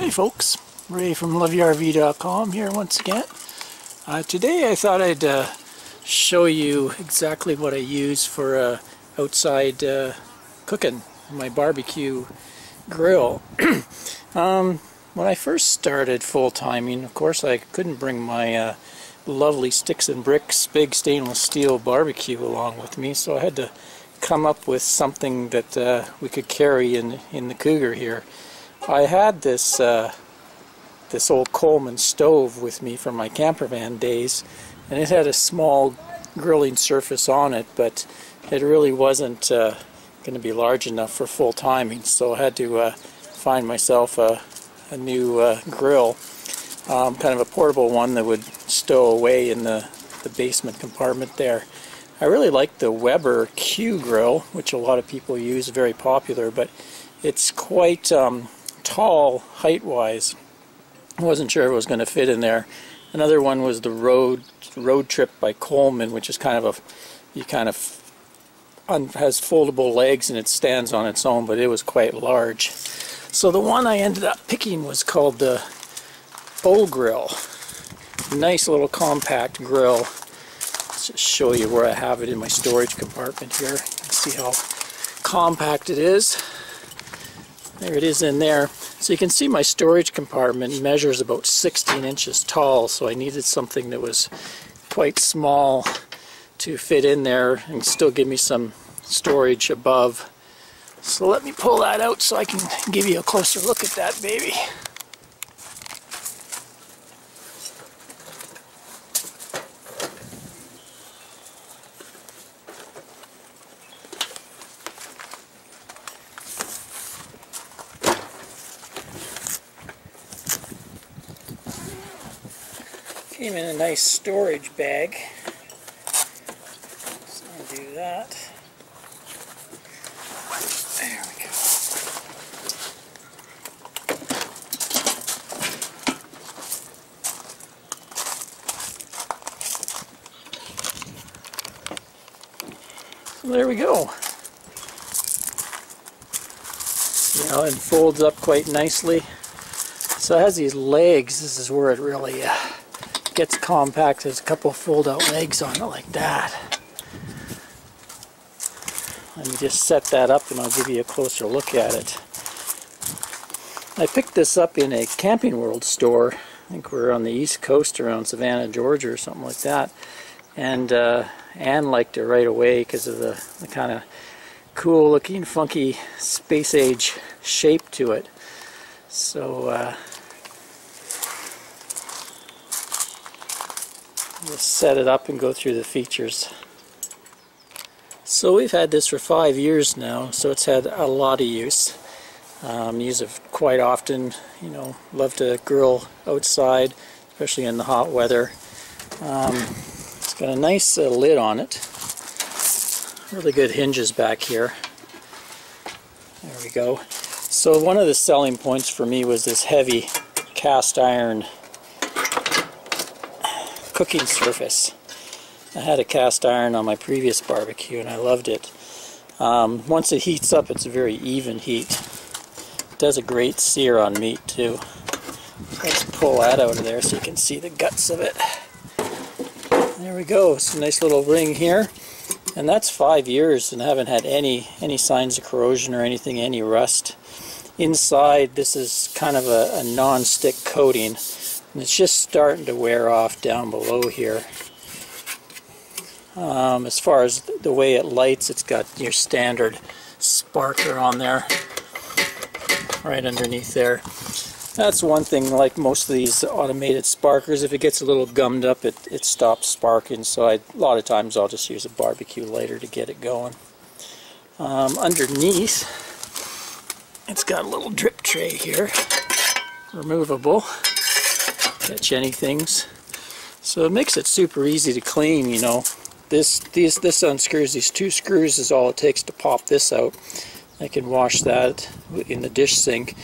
Hey folks, Ray from loveyourrv.com here once again. Today I thought I'd show you exactly what I use for outside cooking my barbecue grill. When I first started full-timing, of course I couldn't bring my lovely sticks and bricks big stainless steel barbecue along with me, so I had to come up with something that we could carry in the Cougar here. I had this this old Coleman stove with me from my camper van days, and it had a small grilling surface on it, but it really wasn't going to be large enough for full timing, so I had to find myself a new grill, kind of a portable one that would stow away in the basement compartment there. I really like the Weber Q grill, which a lot of people use, very popular, but it's quite tall height-wise. I wasn't sure if it was going to fit in there. Another one was the Road Trip by Coleman, which is kind of has foldable legs and it stands on its own, but it was quite large. So the one I ended up picking was called the Bow Grill. Nice little compact grill. Let's just show you where I have it in my storage compartment here. You can see how compact it is. There it is in there. So you can see my storage compartment measures about 16 inches tall, so I needed something that was quite small to fit in there and still give me some storage above. So let me pull that out so I can give you a closer look at that baby. Came in a nice storage bag, so I'll do that. There we go. So there we go. See how it folds up quite nicely. So it has these legs. This is where it really gets compact. There's a couple fold-out legs on it like that. Let me just set that up and I'll give you a closer look at it. I picked this up in a Camping World store. I think we're on the East Coast around Savannah, Georgia or something like that. And Anne liked it right away because of the kind of cool looking, funky space age shape to it. So just set it up and go through the features. So we've had this for 5 years now, so it's had a lot of use. Use it quite often, you know, love to grill outside, especially in the hot weather. It's got a nice lid on it. Really good hinges back here. There we go. So one of the selling points for me was this heavy cast iron cooking surface. I had a cast iron on my previous barbecue and I loved it. Once it heats up, it's a very even heat. It does a great sear on meat too. Let's pull that out of there so you can see the guts of it. There we go. It's a nice little ring here, and that's 5 years and I haven't had any signs of corrosion or anything, any rust. Inside, this is kind of a non-stick coating. And it's just starting to wear off down below here. As far as the way it lights, it's got your standard sparkler on there, right underneath there. That's one thing, like most of these automated sparklers, if it gets a little gummed up, it stops sparking, so a lot of times I'll just use a barbecue lighter to get it going. Underneath, it's got a little drip tray here, removable. Catch anythings, so it makes it super easy to clean. You know, this unscrews. These two screws is all it takes to pop this out. I can wash that in the dish sink,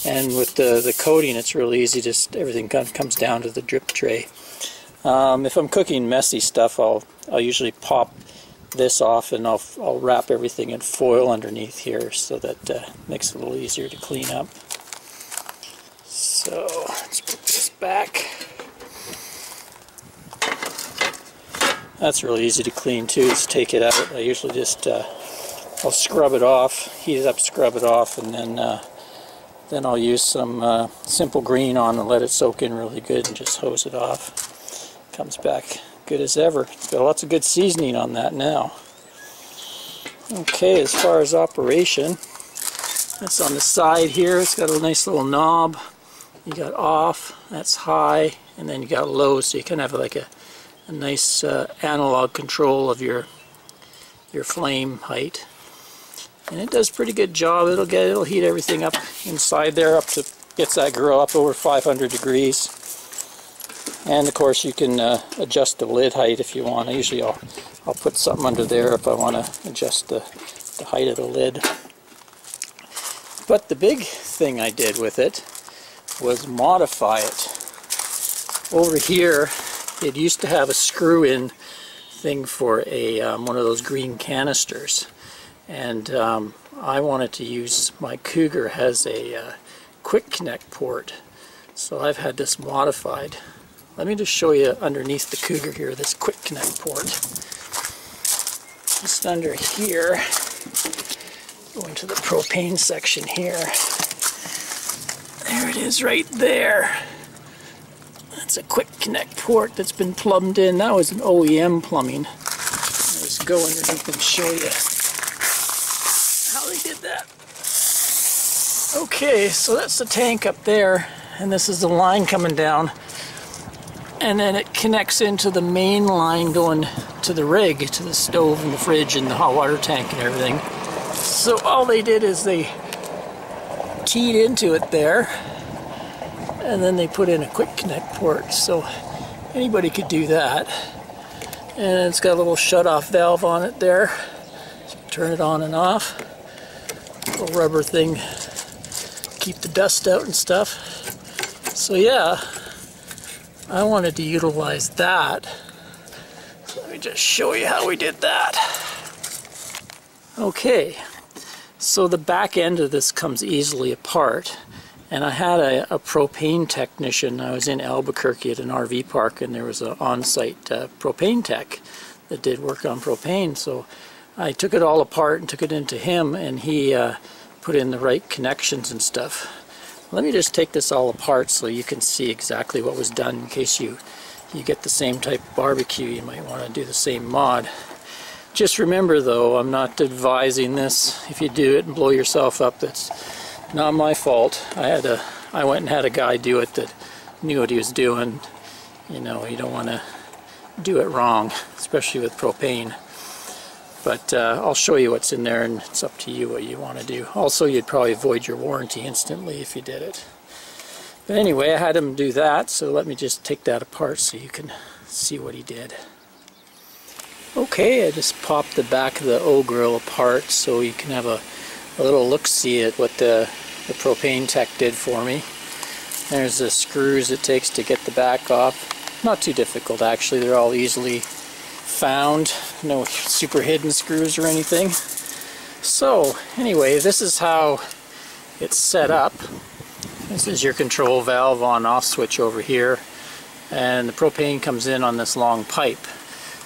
and with the coating, it's really easy. Just everything kind of comes down to the drip tray. If I'm cooking messy stuff, I'll usually pop this off and I'll wrap everything in foil underneath here so that makes it a little easier to clean up. So let's put this back. That's really easy to clean too, just take it out. I usually just, I'll scrub it off, heat it up, scrub it off, and then I'll use some simple green on and let it soak in really good and just hose it off. Comes back good as ever. Got lots of good seasoning on that now. Okay, as far as operation, that's on the side here. It's got a nice little knob. You got off, that's high, and then you got low, so you kind of have like a nice analog control of your flame height. And it does a pretty good job. It'll heat everything up inside there up to, gets that grill up over 500 degrees. And of course you can adjust the lid height if you want. Usually I'll put something under there if I want to adjust the height of the lid. But the big thing I did with it was modify it. Over here it used to have a screw-in thing for a one of those green canisters, and I wanted to use, my Cougar has a quick connect port, so I've had this modified. Let me just show you underneath the Cougar here, this quick connect port. Just under here, go into the propane section here. There it is right there. That's a quick connect port that's been plumbed in. That was an OEM plumbing. I'll just go underneath and show you how they did that. Okay, so that's the tank up there, and this is the line coming down. And then it connects into the main line going to the rig, to the stove and the fridge and the hot water tank and everything. So all they did is they keyed into it there, and then they put in a quick connect port, so anybody could do that. And it's got a little shut-off valve on it there, so you can turn it on and off. Little rubber thing, keep the dust out and stuff. So yeah, I wanted to utilize that. So let me just show you how we did that. Okay, so the back end of this comes easily apart. And I had a propane technician. I was in Albuquerque at an RV park, and there was an on-site propane tech that did work on propane. So I took it all apart and took it into him, and he put in the right connections and stuff. Let me just take this all apart so you can see exactly what was done, in case you get the same type of barbecue. You might want to do the same mod. Just remember though, I'm not advising this. If you do it and blow yourself up, that's not my fault. I went and had a guy do it that knew what he was doing. You know, you don't want to do it wrong, especially with propane. But I'll show you what's in there, and it's up to you what you want to do. Also, you'd probably void your warranty instantly if you did it. But anyway, I had him do that, so let me just take that apart so you can see what he did. Okay, I just popped the back of the O-grill apart so you can have a little look-see at what the Propane Tech did for me. There's the screws it takes to get the back off. Not too difficult actually, they're all easily found. No super hidden screws or anything. So anyway, this is how it's set up. This is your control valve on-off switch over here, and the propane comes in on this long pipe.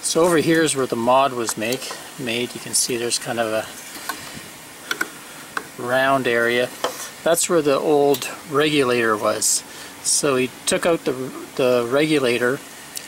So over here is where the mod was made. You can see there's kind of a round area. That's where the old regulator was. So he took out the regulator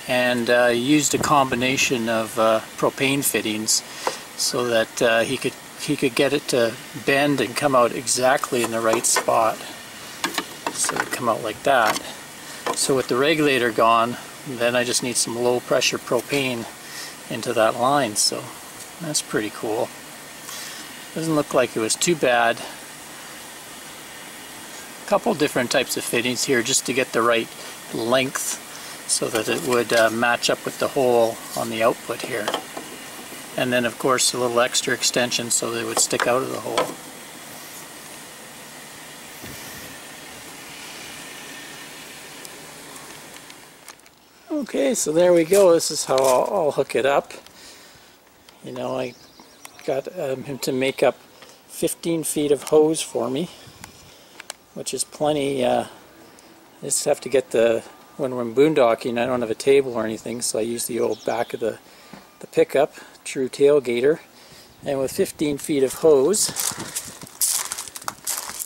and used a combination of propane fittings so that he could get it to bend and come out exactly in the right spot. So it would come out like that. So with the regulator gone, then I just need some low pressure propane into that line. So that's pretty cool. Doesn't look like it was too bad. A couple different types of fittings here just to get the right length so that it would match up with the hole on the output here. And then of course a little extra extension so they would stick out of the hole. Okay, so there we go. This is how I'll hook it up. You know, I got him to make up 15 feet of hose for me, which is plenty I just have to get when we're boondocking, I don't have a table or anything, so I use the old back of the pickup, true tailgater, and with 15 feet of hose,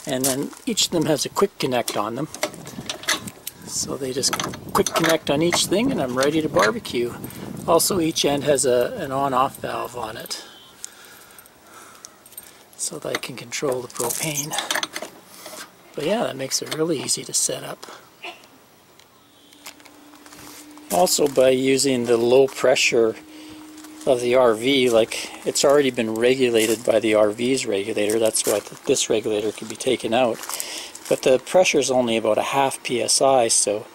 and then each of them has a quick connect on them. So they just quick connect on each thing and I'm ready to barbecue. Also each end has an on-off valve on it, so that I can control the propane. But yeah, that makes it really easy to set up. Also, by using the low pressure of the RV, like it's already been regulated by the RV's regulator, that's why this regulator can be taken out. But the pressure is only about a half PSI, so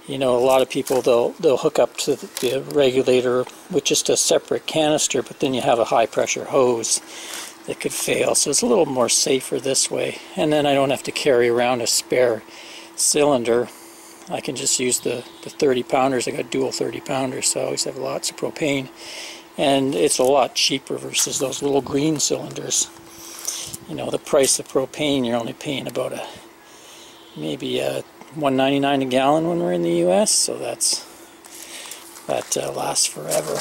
you know, a lot of people they'll hook up to the regulator with just a separate canister, but then you have a high pressure hose that could fail. So it's a little more safer this way. And then I don't have to carry around a spare cylinder. I can just use the 30 pounders. I got dual 30 pounders, so I always have lots of propane. And it's a lot cheaper versus those little green cylinders. You know, the price of propane, you're only paying about maybe $1.99 a gallon when we're in the US, so that lasts forever.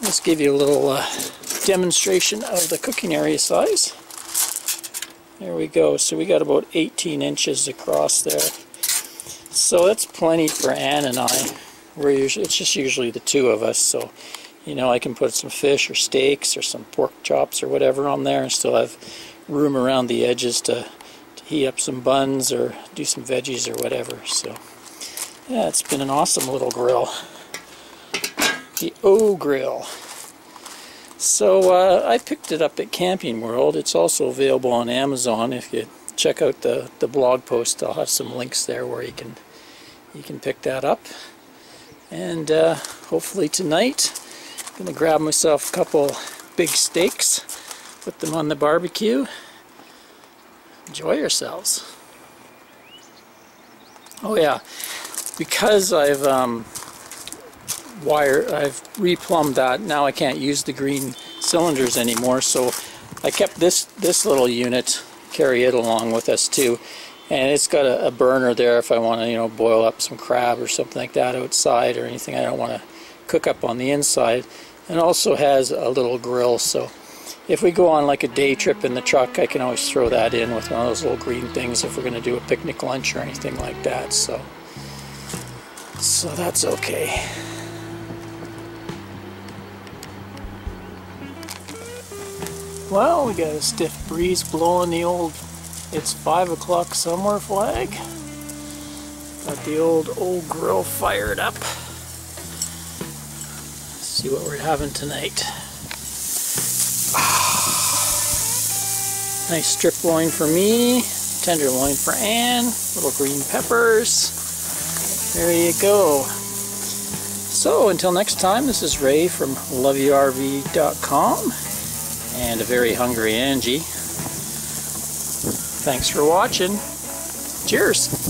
Let's give you a little demonstration of the cooking area size. There we go. So we got about 18 inches across there. So that's plenty for Ann and I. It's just usually the two of us, so you know, I can put some fish or steaks or some pork chops or whatever on there and still have room around the edges to heat up some buns or do some veggies or whatever. So yeah, it's been an awesome little grill. The O-Grill. So I picked it up at Camping World. It's also available on Amazon. If you check out the blog post, I'll have some links there where you can pick that up. And hopefully tonight I'm going to grab myself a couple big steaks, put them on the barbecue. Enjoy yourselves. Oh yeah, because I've replumbed that, now I can't use the green cylinders anymore, so I kept this little unit, carry it along with us too, and it's got a burner there if I want to, you know, boil up some crab or something like that outside, or anything I don't want to cook up on the inside. And also has a little grill, so if we go on like a day trip in the truck, I can always throw that in with one of those little green things if we're going to do a picnic lunch or anything like that. So that's okay. Well, we got a stiff breeze blowing the old "it's 5 o'clock somewhere" flag. Got the old grill fired up. See what we're having tonight. Nice strip loin for me, tenderloin for Ann, little green peppers. There you go. So until next time, this is Ray from loveyourrv.com and a very hungry Angie. Thanks for watching. Cheers.